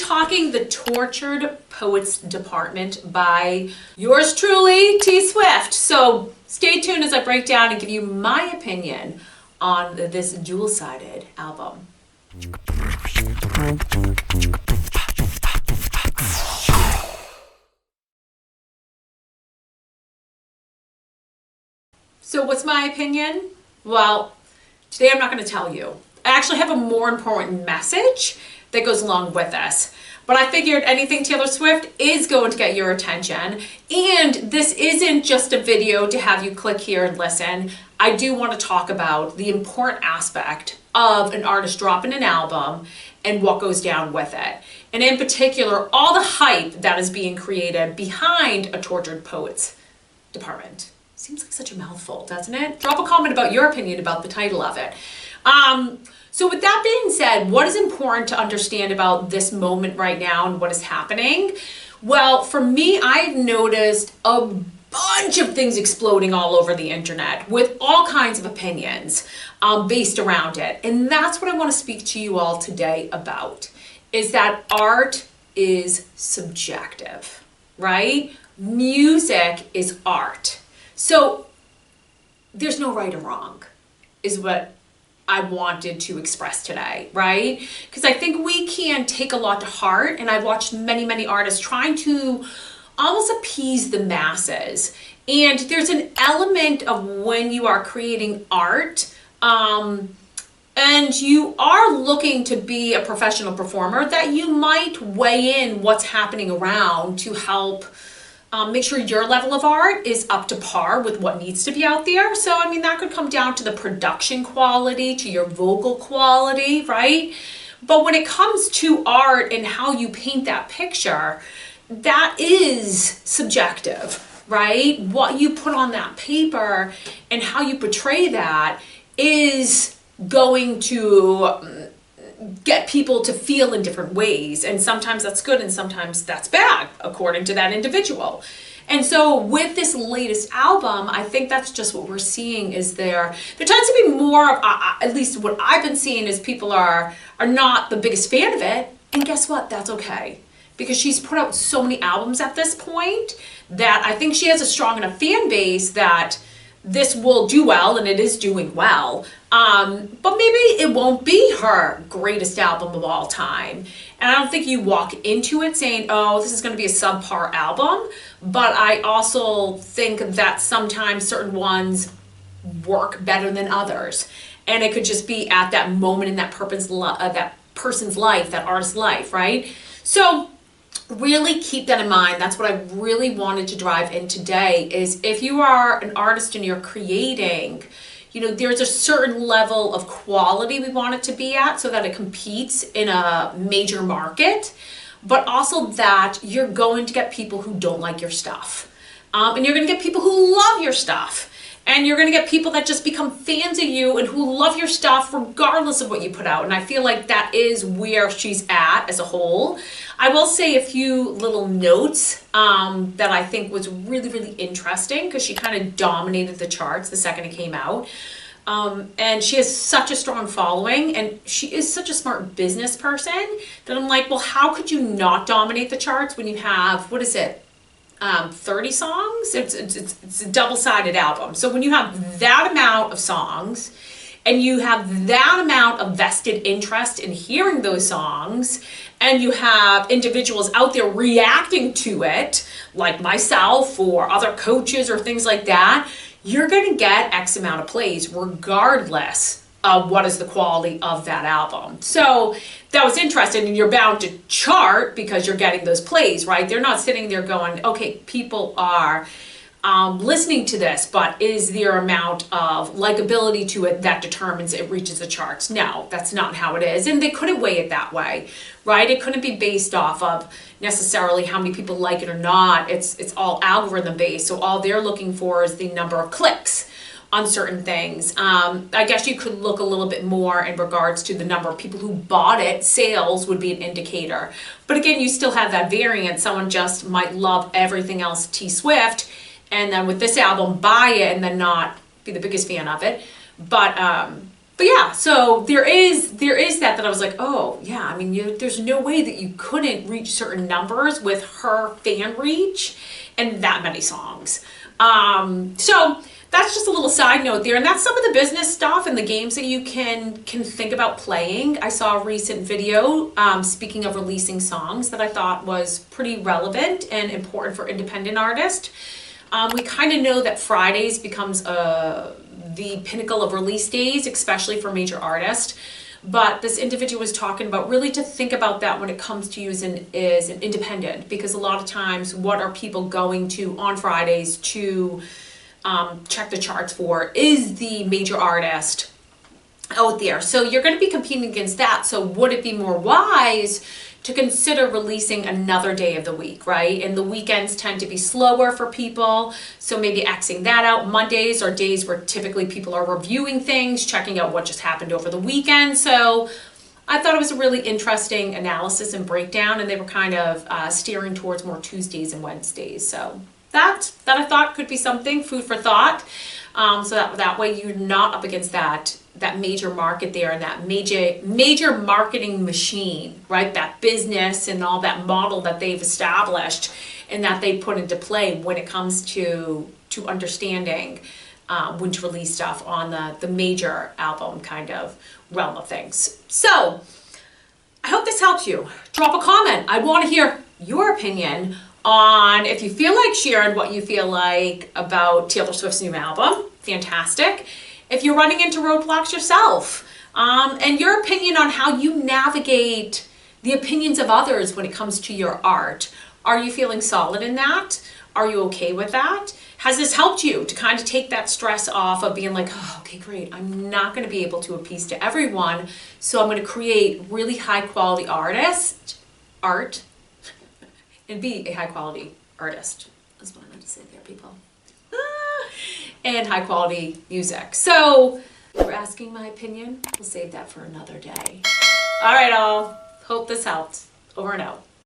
talking The Tortured Poets Department by yours truly, T Swift. So stay tuned as I break down and give you my opinion on this dual-sided album. So what's my opinion? Well, today I'm not going to tell you. I actually have a more important message that goes along with this. But I figured anything Taylor Swift is going to get your attention. And this isn't just a video to have you click here and listen. I do want to talk about the important aspect of an artist dropping an album and what goes down with it. And in particular, all the hype that is being created behind a Tortured Poets Department. Seems like such a mouthful, doesn't it? Drop a comment about your opinion about the title of it. So with that being said, what is important to understand about this moment right now and what is happening? Well, for me, I've noticed a bunch of things exploding all over the internet with all kinds of opinions based around it. And that's what I want to speak to you all today about, is that art is subjective, right? Music is art. So there's no right or wrong, is what I wanted to express today, right? Because I think we can take a lot to heart, and I've watched many artists trying to almost appease the masses. And there's an element of when you are creating art, and you are looking to be a professional performer, that you might weigh in what's happening around to help make sure your level of art is up to par with what needs to be out there. So, I mean, that could come down to the production quality, to your vocal quality, right? But when it comes to art and how you paint that picture, that is subjective, right? What you put on that paper and how you portray that is going to get people to feel in different ways. And sometimes that's good and sometimes that's bad, according to that individual. And so with this latest album, I think that's just what we're seeing is there tends to be more of, at least what I've been seeing is people are not the biggest fan of it. And guess what? That's okay. Because she's put out so many albums at this point that I think she has a strong enough fan base that this will do well, and it is doing well. But maybe it won't be her greatest album of all time. And I don't think you walk into it saying, oh, this is going to be a subpar album. But I also think that sometimes certain ones work better than others. And it could just be at that moment in that person's life, that artist's life, right? So really keep that in mind. That's what I really wanted to drive in today, is if you are an artist and you're creating, you know, there's a certain level of quality we want it to be at so that it competes in a major market, but also that you're going to get people who don't like your stuff. And you're going to get people who love your stuff. And you're going to get people that just become fans of you and who love your stuff regardless of what you put out. And I feel like that is where she's at as a whole. I will say a few little notes that I think was really interesting, because she kind of dominated the charts the second it came out. And she has such a strong following, and she is such a smart business person that I'm like, well, how could you not dominate the charts when you have, 30 songs? It's a double-sided album. So when you have that amount of songs and you have that amount of vested interest in hearing those songs, and you have individuals out there reacting to it, like myself or other coaches or things like that, you're going to get X amount of plays regardless of what is the quality of that album. So that was interesting, and you're bound to chart because you're getting those plays, right? They're not sitting there going, okay, people are listening to this, but is there amount of likability to it that determines it reaches the charts? No, that's not how it is. And they couldn't weigh it that way, right? It couldn't be based off of necessarily how many people like it or not. It's all algorithm based. So all they're looking for is the number of clicks on certain things. I guess you could look a little bit more in regards to the number of people who bought it. Sales would be an indicator. But again, you still have that variance. Someone just might love everything else T Swift, and then with this album buy it and then not be the biggest fan of it. But But yeah, so there is that I was like, oh yeah, I mean, there's no way that you couldn't reach certain numbers with her fan reach and that many songs. So that's just a little side note there, and that's some of the business stuff and the games that you can think about playing. I saw a recent video speaking of releasing songs that I thought was pretty relevant and important for independent artists. We kind of know that Fridays becomes the pinnacle of release days, especially for major artists. But this individual was talking about really to think about that when it comes to you as an independent, because a lot of times what are people going to on Fridays to check the charts for is the major artist out there. So you're going to be competing against that. So would it be more wise to consider releasing another day of the week, right? And the weekends tend to be slower for people. So maybe Xing that out. Mondays are days where typically people are reviewing things, checking out what just happened over the weekend. So I thought it was a really interesting analysis and breakdown, and they were kind of steering towards more Tuesdays and Wednesdays. So that I thought could be something, food for thought. So that way you're not up against that major market there and that major marketing machine, right? That business and all that model that they've established and that they put into play when it comes to understanding when to release stuff on the major album kind of realm of things. So I hope this helps you. Drop a comment. I want to hear your opinion on if you feel like sharing what you feel like about Taylor Swift's new album. Fantastic. If you're running into roadblocks yourself, and your opinion on how you navigate the opinions of others when it comes to your art. Are you feeling solid in that? Are you okay with that? Has this helped you to kind of take that stress off of being like, oh, okay, great, I'm not going to be able to appease to everyone, so I'm going to create really high quality art, and be a high quality artist. That's what I meant to say there, people. And high quality music. So, for asking my opinion, we'll save that for another day. All right, all. Hope this helped. Over and out.